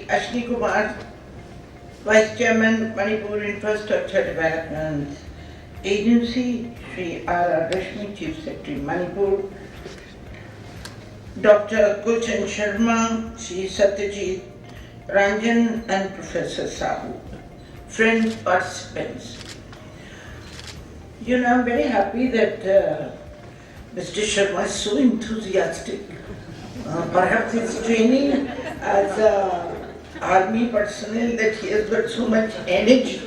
Ashni Kumar, Vice Chairman, Manipur Infrastructure Development Agency, Shri R. Rashmi, Chief Secretary, Manipur, Dr. Gulshan Sharma, Shri Satyajit Ranjan, and Professor Sahu. Friends, participants. I'm very happy that Mr. Sharma is so enthusiastic. Perhaps his training as army personnel that he has got so much energy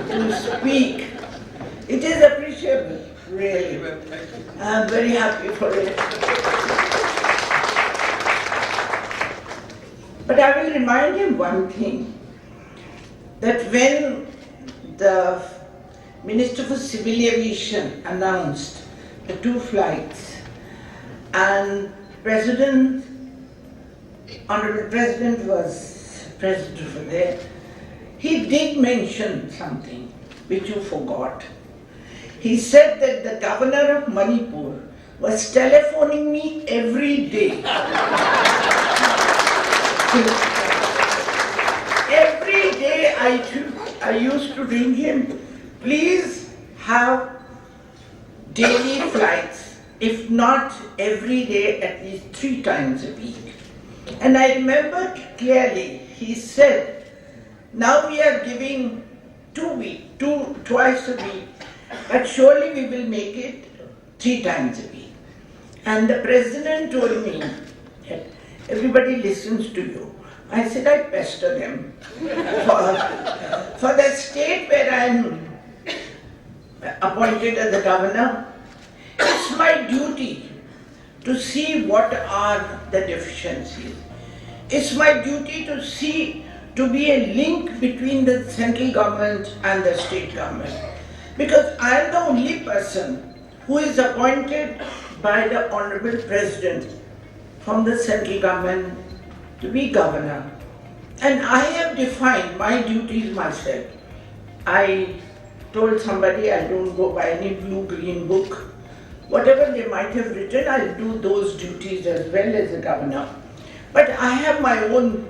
to speak. It is appreciable, really. I am very happy for it. But I will remind him one thing, that when the Minister for Civil Aviation announced the 2 flights and Honorable President was present over there, he did mention something which you forgot. He said that the governor of Manipur was telephoning me every day. Every day I used to ring him, please have daily flights, if not every day, at least 3 times a week. And I remember clearly, he said, now we are giving twice a week, but surely we will make it 3 times a week. And the president told me, everybody listens to you. I said, I pester them. For the state where I am appointed as the governor, it's my duty to see what are the deficiencies. It's my duty to be a link between the central government and the state government. Because I am the only person who is appointed by the Honorable President from the central government to be governor. And I have defined my duties myself. I told somebody I don't go by any blue-green book. Whatever they might have written, I'll do those duties as well as a governor. But I have my own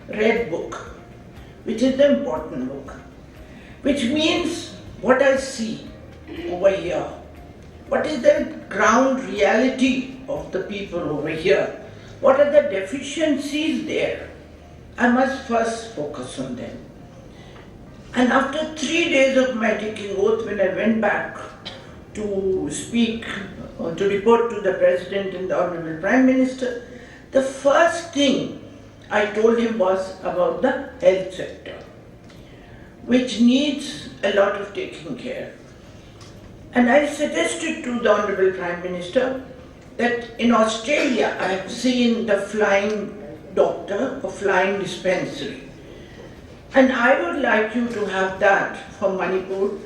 red book, which is the important book, which means what I see over here. What is the ground reality of the people over here? What are the deficiencies there? I must first focus on them. And after 3 days of my taking oath, when I went back to speak or to report to the President and the Honorable Prime Minister, the first thing I told him was about the health sector, which needs a lot of taking care. And I suggested to the Honorable Prime Minister that in Australia I have seen the flying doctor, a flying dispensary. And I would like you to have that for Manipur,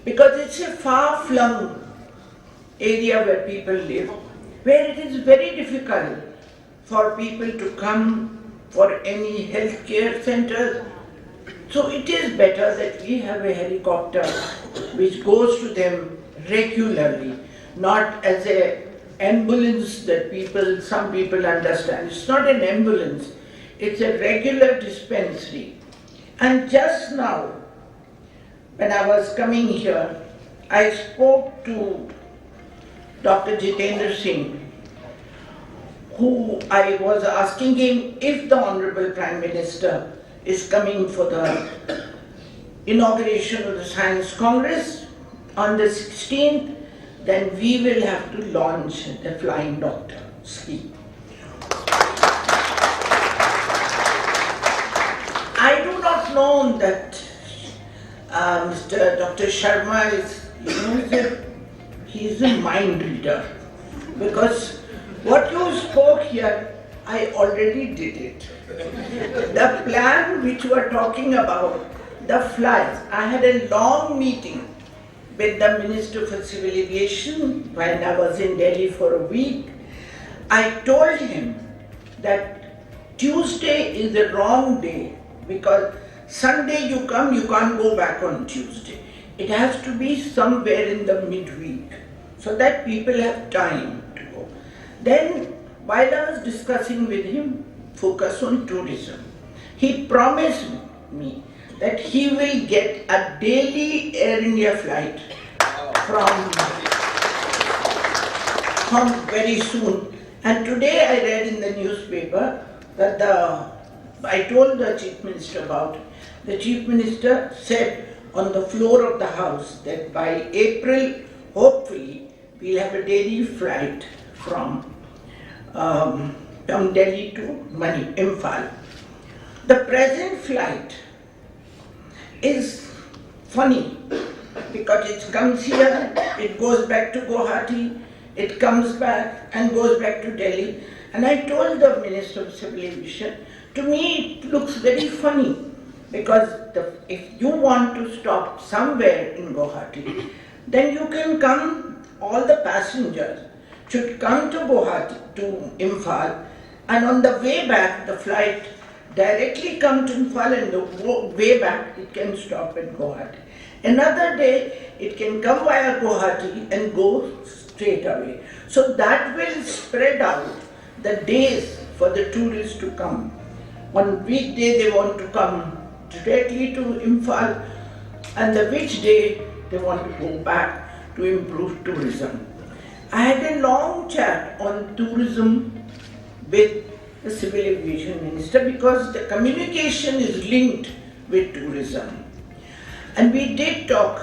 because it's a far-flung area where people live, where it is very difficult for people to come for any healthcare centers. So it is better that we have a helicopter which goes to them regularly, not as an ambulance that some people understand. It's not an ambulance, it's a regular dispensary. And just now, when I was coming here, I spoke to Dr. Jitendra Singh, who I was asking him if the Honorable Prime Minister is coming for the inauguration of the Science Congress on the 16th, then we will have to launch the Flying Doctor scheme. I do not know that Mr. Dr. Sharma is, he is a mind reader, because what you spoke here, I already did it. The plan which you are talking about, the flights, I had a long meeting with the Minister for Civil Aviation when I was in Delhi for a week. I told him that Tuesday is the wrong day, because Sunday you come, you can't go back on Tuesday. It has to be somewhere in the midweek, so that people have time to go. Then, while I was discussing with him, focus on tourism. He promised me that he will get a daily Air India flight from very soon. And today I read in the newspaper that I told the Chief Minister about it. The Chief Minister said on the floor of the House that by April, hopefully, we'll have a daily flight from Delhi to Imphal. The present flight is funny because it comes here, it goes back to Guwahati, it comes back and goes back to Delhi. And I told the Minister of Civil Aviation, to me it looks very funny because if you want to stop somewhere in Guwahati, then you can come, all the passengers should come to Guwahati, to Imphal, and on the way back the flight directly come to Imphal, and the way back it can stop at Guwahati. Another day it can come via Guwahati and go straight away. So that will spread out the days for the tourists to come. One weekday they want to come directly to Imphal, and the which day they want to go back to improve tourism. I had a long chat on tourism with the Civil Aviation Minister because the communication is linked with tourism. And we did talk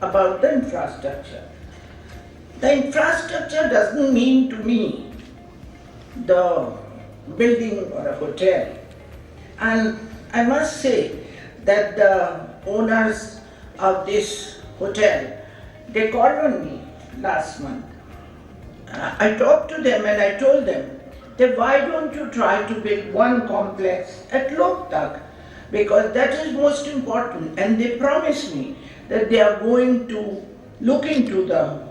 about the infrastructure. The infrastructure doesn't mean to me the building or a hotel. And I must say that the owners of this hotel, they called on me last month. I talked to them and I told them that why don't you try to build one complex at Loktak, because that is most important. And they promised me that they are going to look into the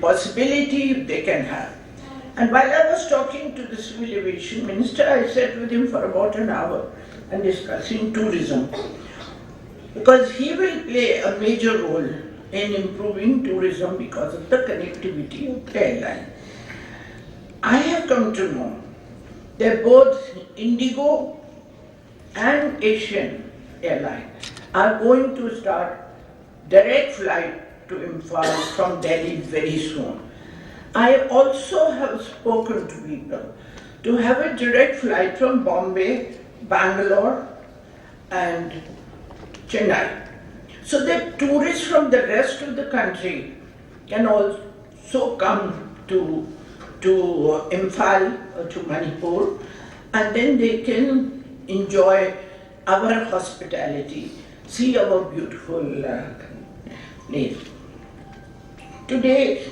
possibility they can have. And while I was talking to the Civil Aviation Minister, I sat with him for about an hour and discussing tourism, because he will play a major role in improving tourism because of the connectivity of the airline. I have come to know that both Indigo and Asian Airline are going to start direct flight to Imphal from Delhi very soon. I also have spoken to people to have a direct flight from Bombay, Bangalore and Chennai, so that tourists from the rest of the country can also come to Imphal or to Manipur, and then they can enjoy our hospitality, see our beautiful place. Today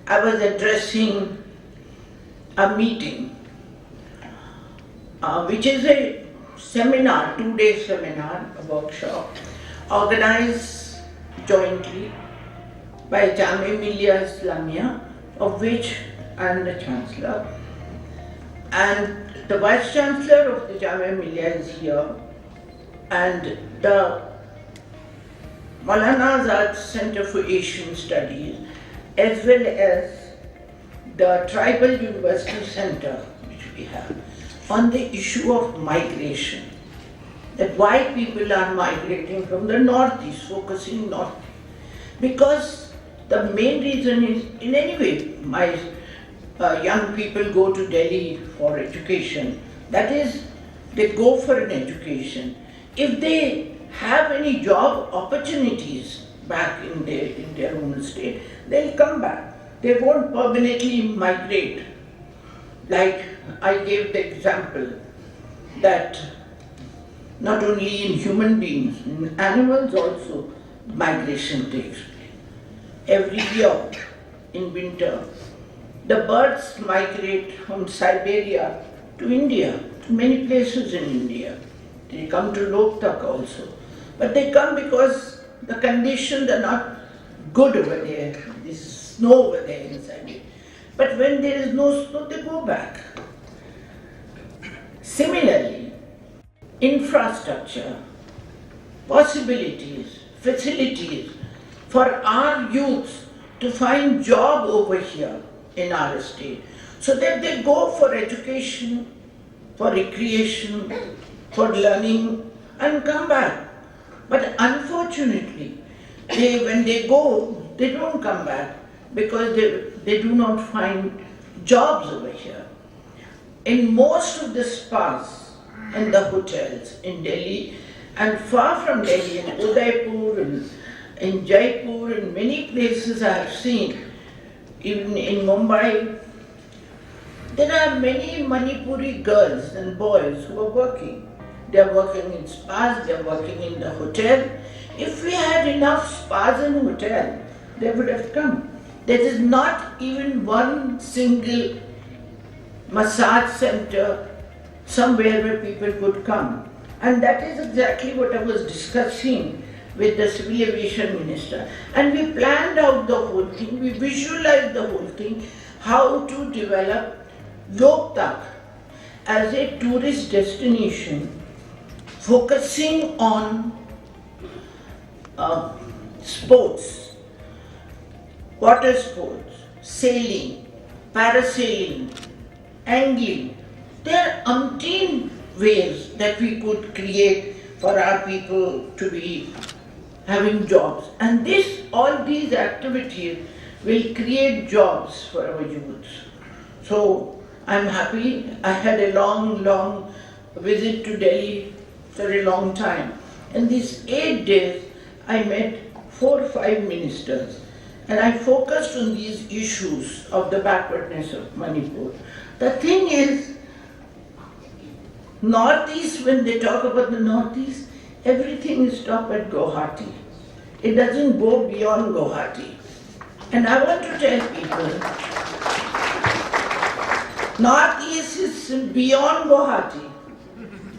I was addressing a meeting which is a seminar, 2-day seminar, a workshop organized jointly by Jamia Millia Islamia, of which I am the Chancellor, and the Vice Chancellor of the Jamia Millia is here, and the Maulana Azad Center for Asian Studies, as well as the Tribal University Center, which we have, on the issue of migration, that why people are migrating from the northeast, focusing north. Because the main reason is, in any way, my young people go to Delhi for education. That is, they go for an education. If they have any job opportunities back in their own state, they'll come back. They won't permanently migrate. Like I gave the example that not only in human beings, in animals also, migration takes place. Every year in winter, the birds migrate from Siberia to India, to many places in India. They come to Loktak also. But they come because the conditions are not good over there. There's snow over there in Siberia. But when there is no snow, they go back. Similarly, infrastructure, possibilities, facilities for our youths to find job over here in our state, so that they go for education, for recreation, for learning and come back. But unfortunately, when they go, they don't come back because they do not find jobs over here. In most of the spas and the hotels in Delhi and far from Delhi, in Udaipur and in Jaipur and many places I have seen, even in Mumbai, there are many Manipuri girls and boys who are working. They are working in spas, they are working in the hotel. If we had enough spas and hotels, they would have come. There is not even one single massage center somewhere where people could come. And that is exactly what I was discussing with the Civil Aviation Minister. And we planned out the whole thing, we visualized the whole thing, how to develop Loktak as a tourist destination focusing on sports, water sports, sailing, parasailing, angling. There are umpteen ways that we could create for our people to be having jobs. And all these activities will create jobs for our youths. So I'm happy. I had a long visit to Delhi for a long time. In these 8 days, I met 4 or 5 ministers and I focused on these issues of the backwardness of Manipur. The thing is, Northeast, when they talk about the Northeast, everything is stopped at Guwahati. It doesn't go beyond Guwahati. And I want to tell people, Northeast is beyond Guwahati.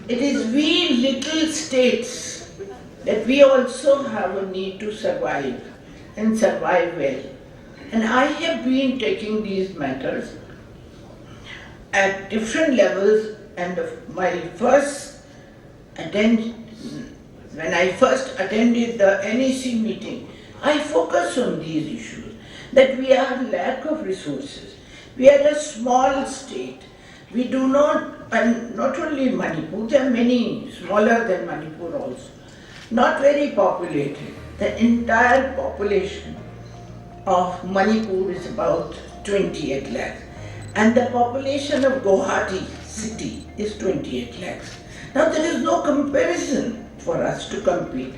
It is we little states that we also have a need to survive and survive well. And I have been taking these matters at different levels, and when I first attended the NEC meeting, I focused on these issues, that we have lack of resources. We are a small state. We do not, and not only Manipur, there are many smaller than Manipur also, not very populated. The entire population of Manipur is about 28 lakhs. And the population of Guwahati city is 28 lakhs. Now there is no comparison for us to compete.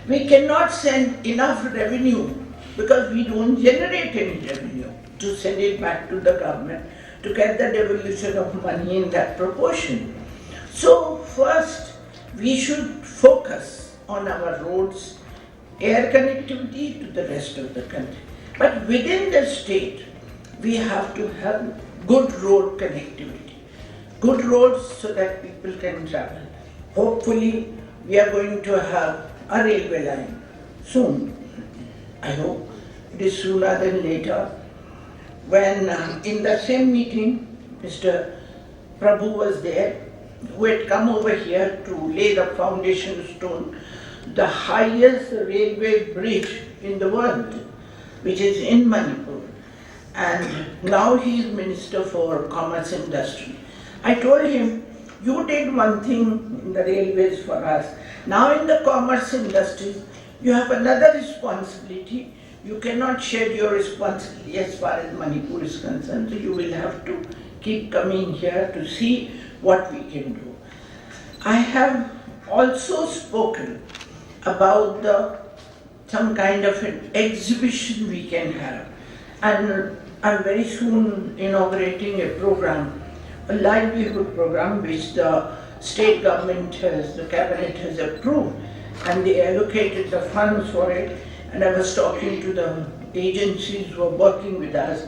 We cannot send enough revenue because we don't generate any revenue to send it back to the government to get the devolution of money in that proportion. So first we should focus on our roads, air connectivity to the rest of the country. But within the state, we have to have good road connectivity. Good roads so that people can travel. Hopefully, we are going to have a railway line soon. I hope it is sooner than later. When in the same meeting, Mr. Prabhu was there, who had come over here to lay the foundation stone, the highest railway bridge in the world, which is in Manipur. And now he is Minister for Commerce and Industry. I told him, you did one thing in the railways for us. Now in the commerce industries, you have another responsibility. You cannot shed your responsibility as far as Manipur is concerned. So you will have to keep coming here to see what we can do. I have also spoken about some kind of an exhibition we can have. And I'm very soon inaugurating a program, a livelihood program which the state government the cabinet has approved, and they allocated the funds for it. And I was talking to the agencies who are working with us.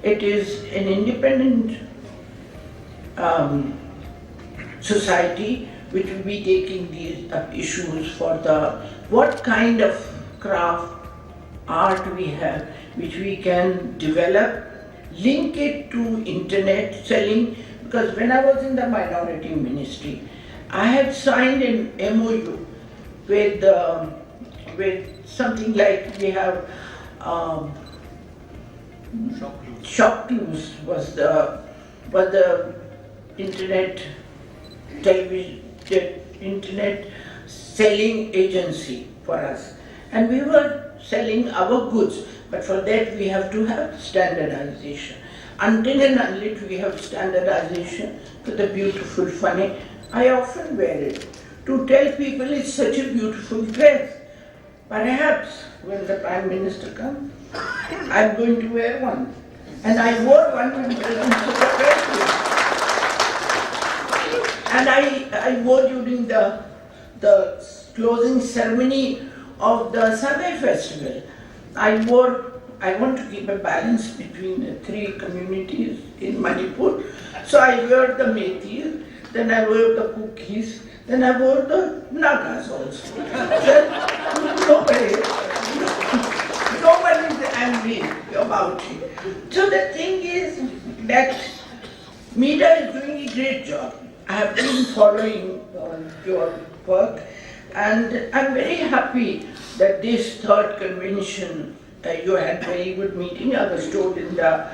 It is an independent society which will be taking these issues for what kind of craft, art we have, which we can develop, link it to internet selling, because when I was in the minority ministry, I had signed an MOU with something like we have Shocknews was the internet television, internet selling agency for us, and we were selling our goods. But for that we have to have standardization. Until and unless we have standardization for the beautiful funny, I often wear it to tell people it's such a beautiful dress. Perhaps when the Prime Minister comes, I'm going to wear one. And I wore one when President of the President. And I wore during the closing ceremony of the Sunday Festival. I want to keep a balance between the three communities in Manipur. So I wore the Metis, then I wore the Kukis, then I wore the Nagas also. Nobody is angry about it. So the thing is that media is doing a great job. I have been following your work, and I'm very happy that this third convention, you had very good meeting. I was told in the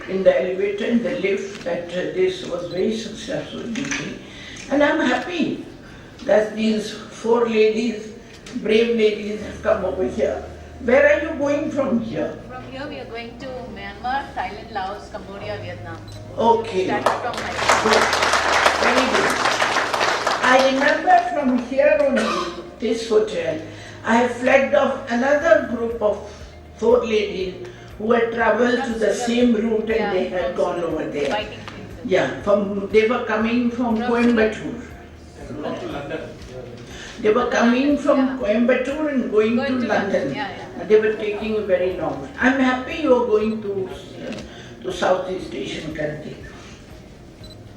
elevator, in the lift, that this was very successful meeting. And I'm happy that these four ladies, brave ladies, have come over here. Where are you going from here? From here we are going to Myanmar, Thailand, Laos, Cambodia, Vietnam. Okay. Started from Good. Very good. I remember from here only, this hotel, I have flagged off another group of four ladies who had traveled to the same route and they had gone over there. Yeah, they were coming from Coimbatore. They were coming from Coimbatore and going to London. They were taking a very long. I'm happy you are going to Southeast Asian country.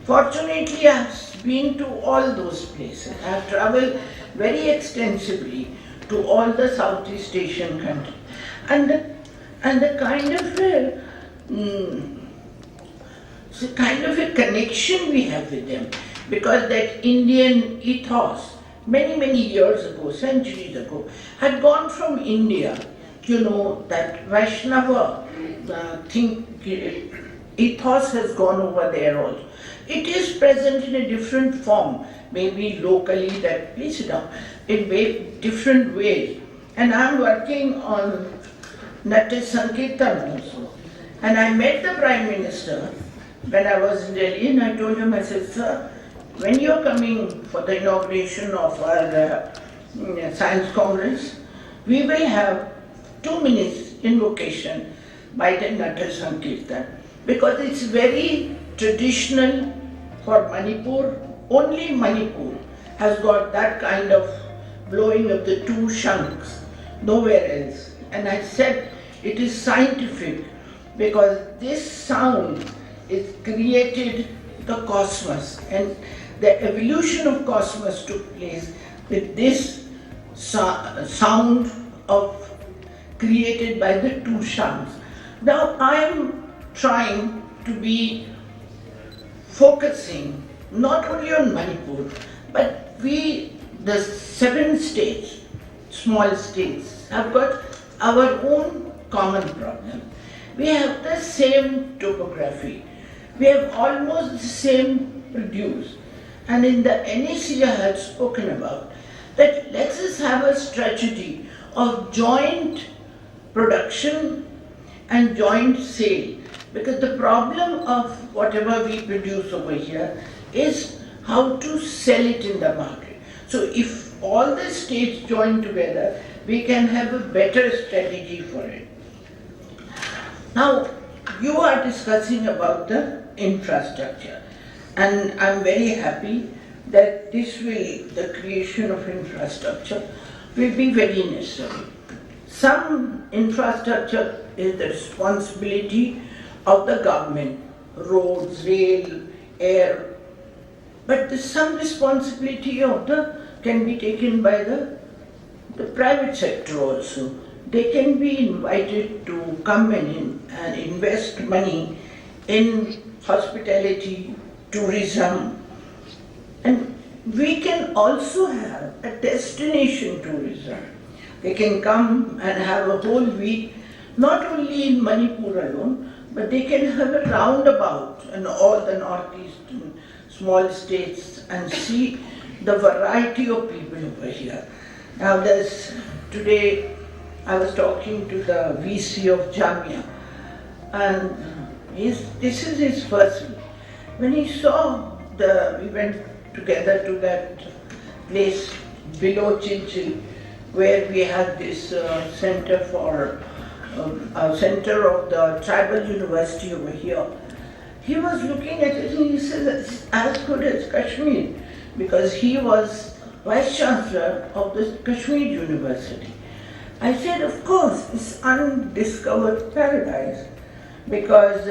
Fortunately, I have been to all those places. I have traveled very extensively to all the Southeast Asian countries. And the kind of a connection we have with them, because that Indian ethos, many years ago, centuries ago, had gone from India. You know, that Vaishnava ethos has gone over there also. It is present in a different form, maybe locally, that, please sit down, in different ways. And I'm working on Natya Sankirtan also. And I met the Prime Minister when I was in Delhi, and I told him, I said, sir, when you're coming for the inauguration of our Science Congress, we will have 2 minutes invocation by the Natya Sankirtan, because it's very traditional for Manipur. Only Manipur has got that kind of blowing of the 2 shanks, nowhere else. And I said it is scientific, because this sound is created the cosmos, and the evolution of cosmos took place with this sound of created by the 2 shanks. Now I am trying to be focusing not only on Manipur, but we, the 7 states, small states, have got our own common problem. We have the same topography. We have almost the same produce. And in the NER I had spoken about that let us have a strategy of joint production and joint sale. Because the problem of whatever we produce over here is how to sell it in the market. So if all the states join together, we can have a better strategy for it. Now, you are discussing about the infrastructure, and I'm very happy that the creation of infrastructure will be very necessary. Some infrastructure is the responsibility of the government, roads, rail, air, but some responsibility can be taken by the private sector also. They can be invited to come and invest money in hospitality, tourism, and we can also have a destination tourism. They can come and have a whole week, not only in Manipur alone, but they can have a roundabout in all the northeastern small states and see the variety of people over here. Now today I was talking to the VC of Jamia, and this is his first week. When he saw we went together to that place below Chinchil, where we had this center of the tribal university over here. He was looking at it and he said it's as good as Kashmir, because he was Vice Chancellor of the Kashmir University. I said, of course, it's undiscovered paradise, because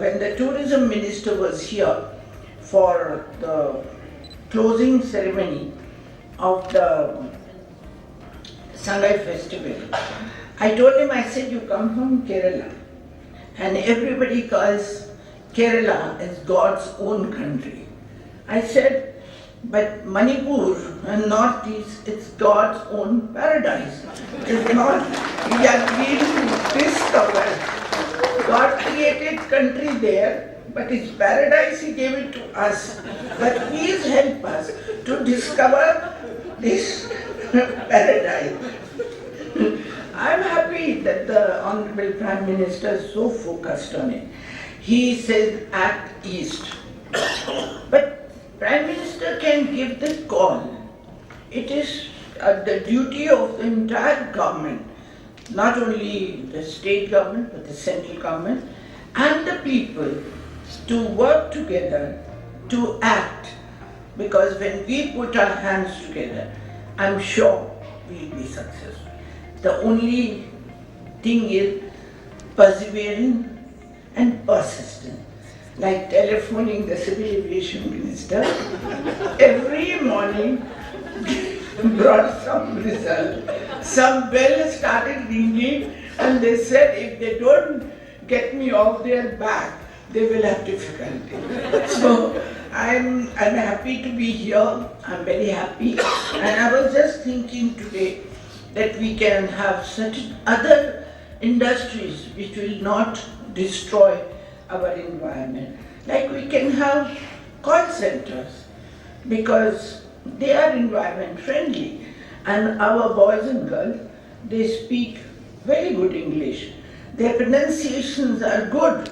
when the tourism minister was here for the closing ceremony of the Sangai festival, I told him, I said, you come from Kerala, and everybody calls Kerala as God's own country. I said, but Manipur and Northeast, it's God's own paradise. It's not, we are being discovered. God created country there, but it's paradise, He gave it to us. But please help us to discover this paradise. I'm happy that the Honorable Prime Minister is so focused on it. He says act east. But Prime Minister can give the call. It is the duty of the entire government, not only the state government, but the central government and the people, to work together to act. Because when we put our hands together, I'm sure we'll be successful. The only thing is persevering and persistent. Like telephoning the civil aviation minister, every morning brought some result. Some bell started ringing and they said if they don't get me off their back, they will have difficulty. So I'm happy to be here, I'm very happy. And I was just thinking today that we can have certain other industries which will not destroy our environment. Like we can have call centers, because they are environment friendly, and our boys and girls, they speak very good English. Their pronunciations are good,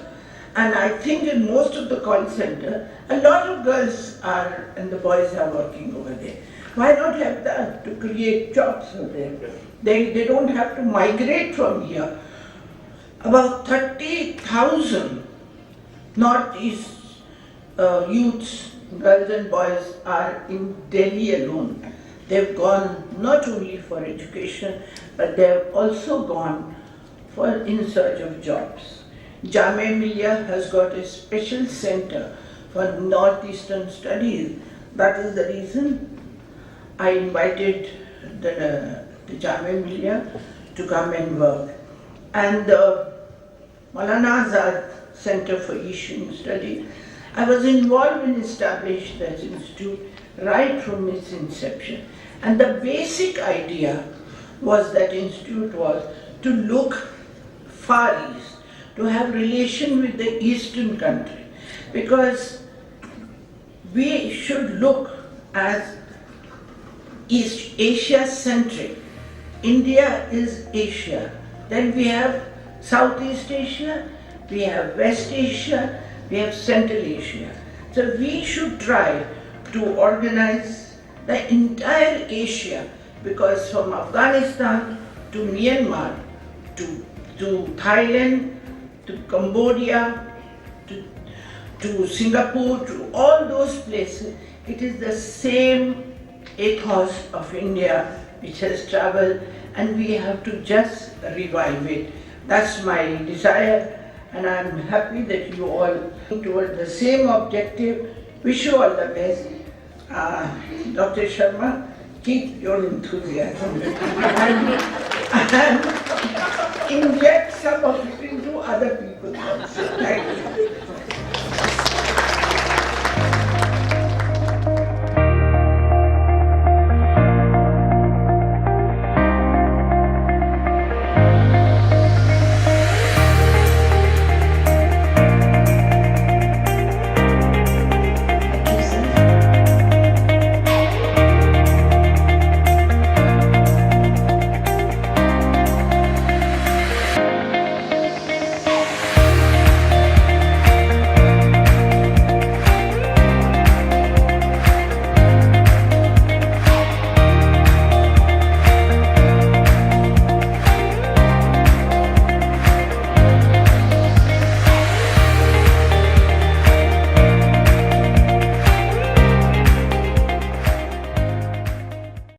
and I think in most of the call center, a lot of girls are and the boys are working over there. Why not have that to create jobs for them? They don't have to migrate from here. About 30,000 Northeast youths, girls and boys, are in Delhi alone. They've gone not only for education, but they've also gone in search of jobs. Jamia Millia has got a special center for Northeastern studies. That is the reason I invited the Jamia Millia to come and work. And the Maulana Azad Center for Asian Studies, I was involved in establishing that institute right from its inception. And the basic idea was that institute was to look far east, to have relation with the eastern country, because we should look as East Asia-centric. India is Asia. Then we have Southeast Asia, we have West Asia, we have Central Asia. So we should try to organize the entire Asia, because from Afghanistan to Myanmar, to Thailand, to Cambodia, to Singapore, to all those places, it is the same ethos of India which has traveled, and we have to just revive it. That's my desire, and I'm happy that you all toward the same objective. Wish you all the best. Dr. Sharma, keep your enthusiasm and inject some of it into other people also. Thank you.